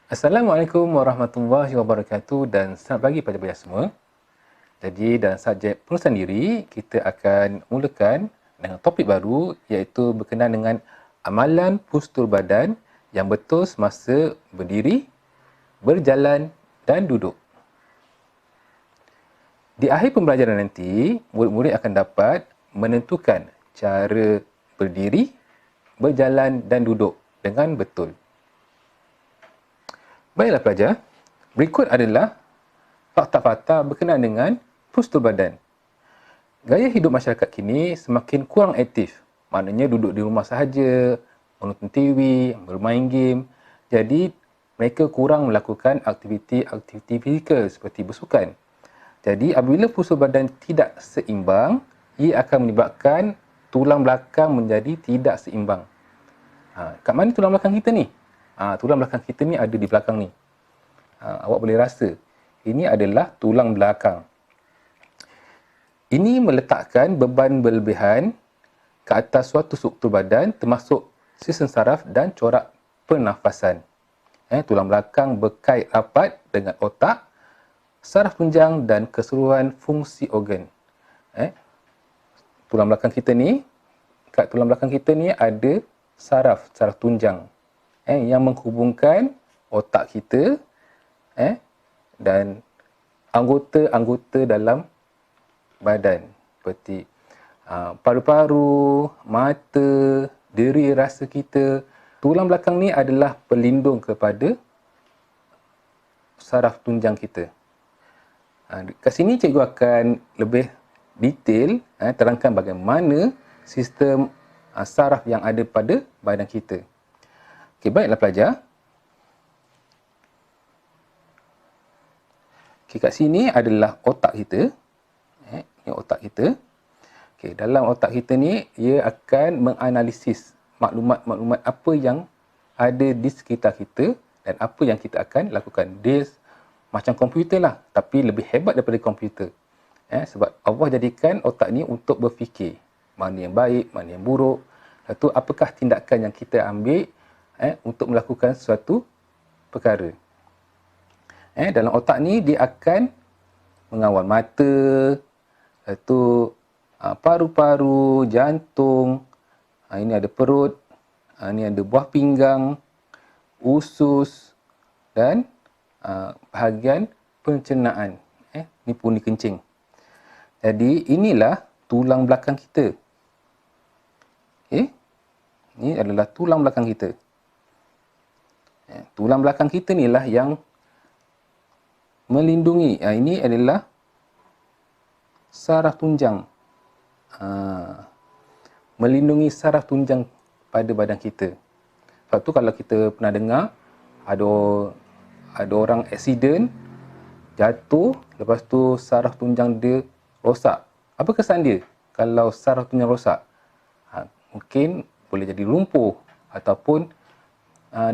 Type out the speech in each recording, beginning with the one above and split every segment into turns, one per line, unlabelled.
Assalamualaikum warahmatullahi wabarakatuh dan selamat pagi pada pelajar semua. Jadi dalam subjek penulisan diri, kita akan mulakan dengan topik baru iaitu berkenaan dengan amalan postur badan yang betul semasa berdiri, berjalan dan duduk. Di akhir pembelajaran nanti, murid-murid akan dapat menentukan cara berdiri, berjalan dan duduk dengan betul. Baiklah pelajar, berikut adalah fakta-fakta berkenaan dengan postur badan. Gaya hidup masyarakat kini semakin kurang aktif. Maknanya duduk di rumah sahaja, menonton TV, bermain game. Jadi, mereka kurang melakukan aktiviti-aktiviti fizikal seperti bersukan. Jadi, apabila postur badan tidak seimbang, ia akan menyebabkan tulang belakang menjadi tidak seimbang. Kat mana tulang belakang kita ni? Tulang belakang kita ni ada di belakang ni. Awak boleh rasa. Ini adalah tulang belakang. Ini meletakkan beban berlebihan ke atas suatu struktur badan termasuk sistem saraf dan corak pernafasan. Tulang belakang berkait rapat dengan otak, saraf tunjang dan keseluruhan fungsi organ. Tulang belakang kita ni, kat tulang belakang kita ni ada saraf tunjang yang menghubungkan otak kita dan anggota-anggota dalam badan seperti paru-paru, mata, deri rasa kita. Tulang belakang ni adalah pelindung kepada saraf tunjang kita. Kat sini cikgu akan lebih detail terangkan bagaimana sistem saraf yang ada pada badan kita. Okey, baiklah pelajar. Okay, kat sini adalah otak kita. Ini otak kita. Okay, dalam otak kita ni, ia akan menganalisis maklumat-maklumat apa yang ada di sekitar kita dan apa yang kita akan lakukan. Dia macam komputer lah, tapi lebih hebat daripada komputer. Sebab Allah jadikan otak ni untuk berfikir. Mana yang baik, mana yang buruk. Lepas tu, apakah tindakan yang kita ambil untuk melakukan suatu perkara. Dalam otak ni dia akan mengawal mata, iaitu paru-paru, jantung, ini ada perut, ini ada buah pinggang, usus dan bahagian pencernaan. Ni pundi kencing. Jadi inilah tulang belakang kita. Ini adalah tulang belakang kita. Tulang belakang kita ni lah yang melindungi. Ini adalah saraf tunjang. Melindungi saraf tunjang pada badan kita. Sebab tu kalau kita pernah dengar ada orang aksiden, jatuh, lepas tu saraf tunjang dia rosak. Apa kesan dia kalau saraf tunjang rosak? Mungkin boleh jadi lumpuh ataupun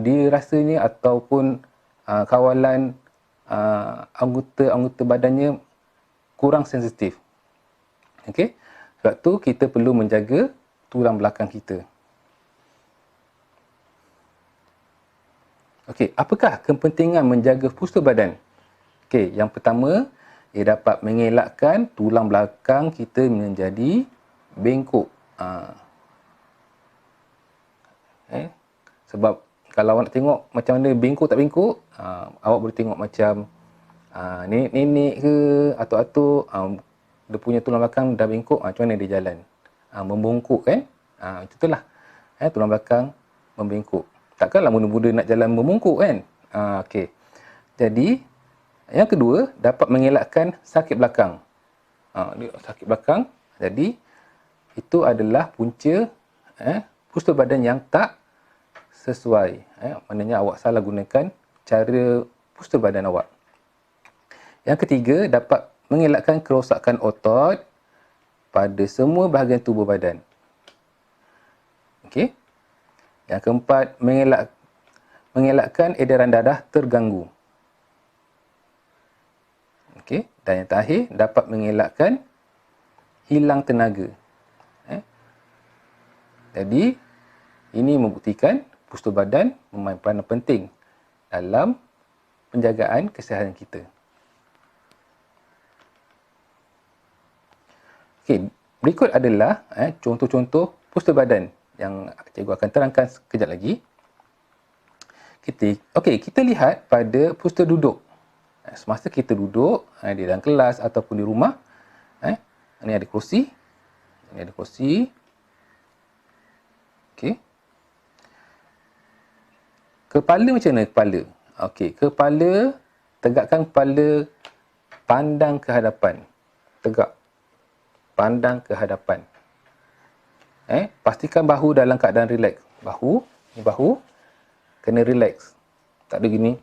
dia rasanya ataupun kawalan anggota badannya kurang sensitif. Okey? Sebab tu kita perlu menjaga tulang belakang kita. Okey, apakah kepentingan menjaga postur badan? Okey, yang pertama, ia dapat mengelakkan tulang belakang kita menjadi bengkok. Sebab kalau awak nak tengok macam mana bengkok tak bengkok, awak boleh tengok macam nenek ke atuk-atuk, dia punya tulang belakang dah bengkok, macam mana dia jalan? Membungkuk kan? Macam itulah. Tulang belakang membengkok. Takkanlah muda-muda nak jalan membungkuk kan? Okey. Jadi, yang kedua, dapat mengelakkan sakit belakang. Sakit belakang. Jadi, itu adalah punca postur badan yang tak sesuai. Maknanya awak salah gunakan cara postur badan awak. Yang ketiga, dapat mengelakkan kerosakan otot pada semua bahagian tubuh badan. Okey. Yang keempat, mengelakkan edaran darah terganggu. Okey. Dan yang terakhir, dapat mengelakkan hilang tenaga. Jadi, ini membuktikan postur badan memain peranan penting dalam penjagaan kesihatan kita. Okey, berikut adalah contoh-contoh postur badan yang cikgu akan terangkan sekejap lagi. Kita lihat pada postur duduk. Semasa kita duduk di dalam kelas ataupun di rumah, ini ada kerusi. Ini ada kerusi. Okey. Kepala macam mana kepala? Okey, kepala, tegakkan kepala, pandang ke hadapan. Tegak. Pandang ke hadapan. Pastikan bahu dalam keadaan relax. Ini bahu kena relax. Tak ada gini.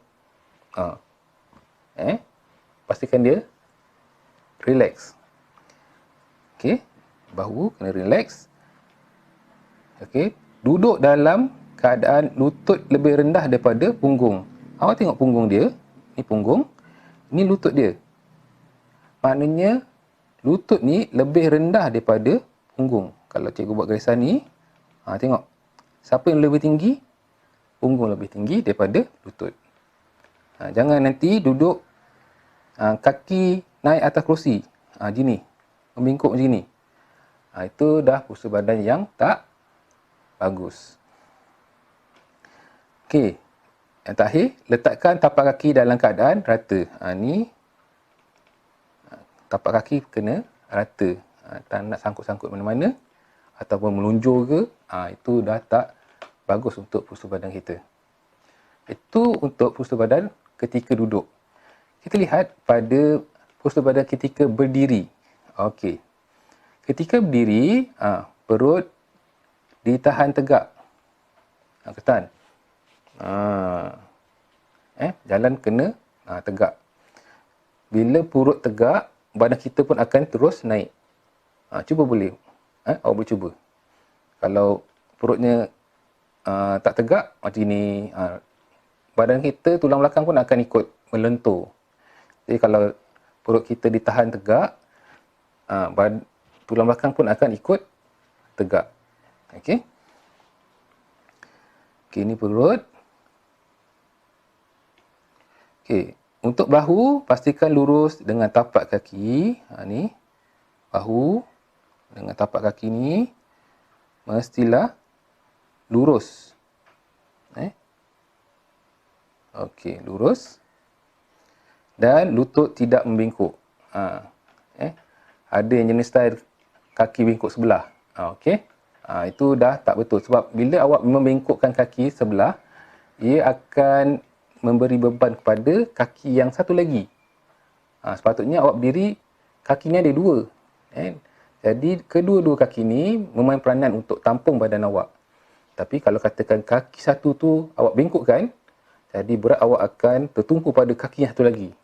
Pastikan dia relax. Okey, bahu kena relax. Okey, duduk dalam keadaan lutut lebih rendah daripada punggung. Awak tengok punggung dia. Ni punggung. Ni lutut dia. Maknanya lutut ni lebih rendah daripada punggung. Kalau cikgu buat garisan ni, tengok. Siapa yang lebih tinggi? Punggung lebih tinggi daripada lutut. Jangan nanti duduk kaki naik atas kerusi. Gini. Membingkuk macam ni. Itu dah postur badan yang tak bagus. Okey. Yang terakhir, letakkan tapak kaki dalam keadaan rata. Ni tapak kaki kena rata. Tak nak sangkut-sangkut mana-mana ataupun melunjur ke, itu dah tak bagus untuk postur badan kita. Itu untuk postur badan ketika duduk. Kita lihat pada postur badan ketika berdiri. Okey. Ketika berdiri, perut ditahan tegak. Ketan. Jalan kena tegak. Bila perut tegak, badan kita pun akan terus naik. Cuba boleh. Awak boleh cuba. Kalau perutnya tak tegak, macam ni, badan kita, tulang belakang pun akan ikut melentur. Jadi kalau perut kita ditahan tegak, tulang belakang pun akan ikut tegak. Okey. Okey, ni perut. Okey, untuk bahu, pastikan lurus dengan tapak kaki. Ni, bahu dengan tapak kaki ni mestilah lurus. Okey, lurus. Dan lutut tidak membingkuk. Ada yang jenis style kaki bingkuk sebelah. Okey. Itu dah tak betul. Sebab bila awak membingkukkan kaki sebelah, ia akan memberi beban kepada kaki yang satu lagi. Sepatutnya awak berdiri, kaki ni ada dua. Jadi kedua-dua kaki ni memain peranan untuk tampung badan awak. Tapi kalau katakan kaki satu tu awak bingkukkan, jadi berat awak akan tertumpu pada kaki yang satu lagi.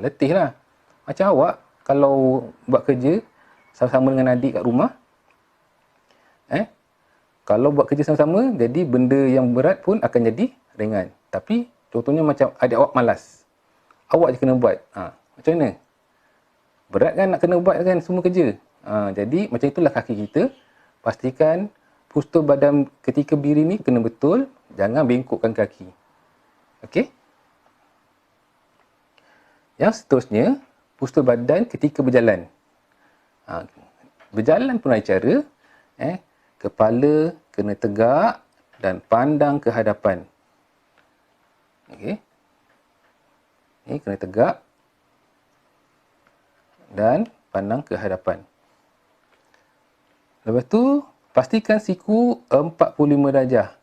Letih lah. Macam awak kalau buat kerja sama-sama dengan adik kat rumah, kalau buat kerja sama-sama, jadi benda yang berat pun akan jadi ringan. Tapi contohnya macam adik awak malas, awak je kena buat. Macam mana? Berat kan nak kena buat kan semua kerja. Jadi macam itulah kaki kita. Pastikan postur badan ketika berdiri ni kena betul. Jangan bengkokkan kaki. Okey? Yang seterusnya, postur badan ketika berjalan. Berjalan pun ada cara. Kepala kena tegak dan pandang ke hadapan. Okey? Ni kena tegak dan pandang ke hadapan. Lepas tu, pastikan siku 45 darjah.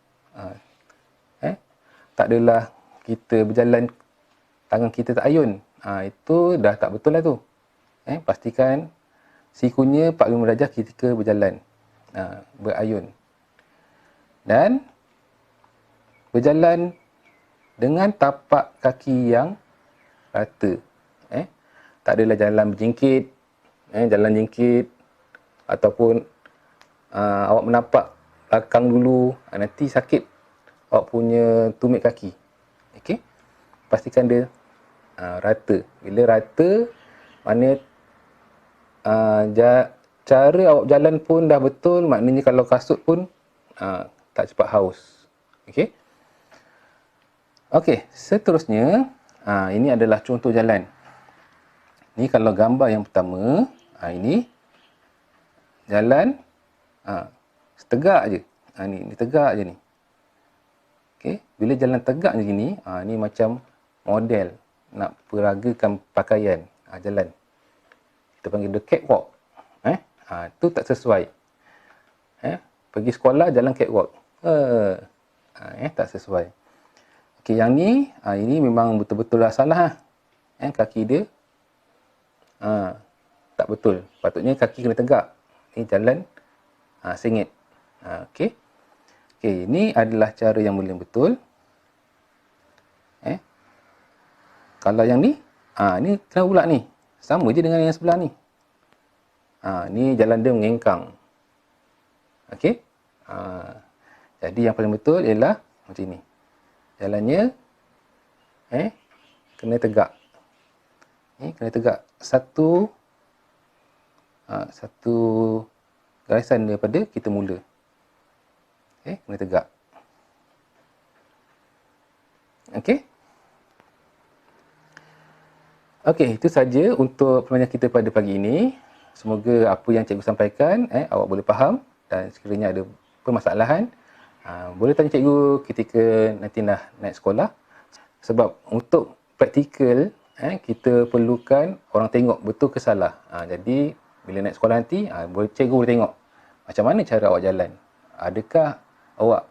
Tak adalah kita berjalan, tangan kita tak ayun. Itu dah tak betul lah tu. Pastikan sikunya 45 darjah ketika berjalan. Berayun. Dan berjalan dengan tapak kaki yang rata. Tak adalah jalan berjingkit, jalan jingkit ataupun awak menapak belakang dulu, nanti sakit awak punya tumit kaki. Okey? Pastikan dia rata. Bila rata, maknanya cara awak jalan pun dah betul, maknanya kalau kasut pun tak cepat haus. Okey? Okey, seterusnya, ini adalah contoh jalan. Ni kalau gambar yang pertama, ini jalan setegak je. Ni tegak je ni. Okey, bila jalan tegak je gini, ni macam model nak peragakan pakaian, jalan. Kita panggil the catwalk. Tu tak sesuai. Pergi sekolah jalan catwalk. Tak sesuai. Okey, yang ni, ini memang betul-betul lah salah. Kaki dia tak betul. Patutnya kaki kena tegak. Ni jalan sengit. Okey. Okey, ini adalah cara yang paling betul. Kalau yang ni, ni kena pula ni. Sama je dengan yang sebelah ni. Ni jalan dia mengengkang. Okey. Jadi yang paling betul ialah macam ni. Jalannya kena tegak. Kena tegak. Satu garisan daripada kita mula. Kena tegak. Okey. Okey, itu saja untuk pembelajaran kita pada pagi ini. Semoga apa yang cikgu sampaikan awak boleh faham, dan sekiranya ada permasalahan, boleh tanya cikgu ketika nanti nak naik sekolah. Sebab untuk praktikal, kita perlukan orang tengok betul ke salah. Jadi bila naik sekolah nanti, cikgu boleh tengok macam mana cara awak jalan. Adakah awak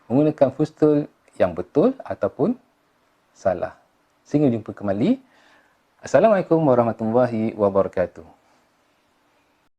menggunakan footstool yang betul ataupun salah. Sehingga jumpa kembali. Assalamualaikum warahmatullahi wabarakatuh.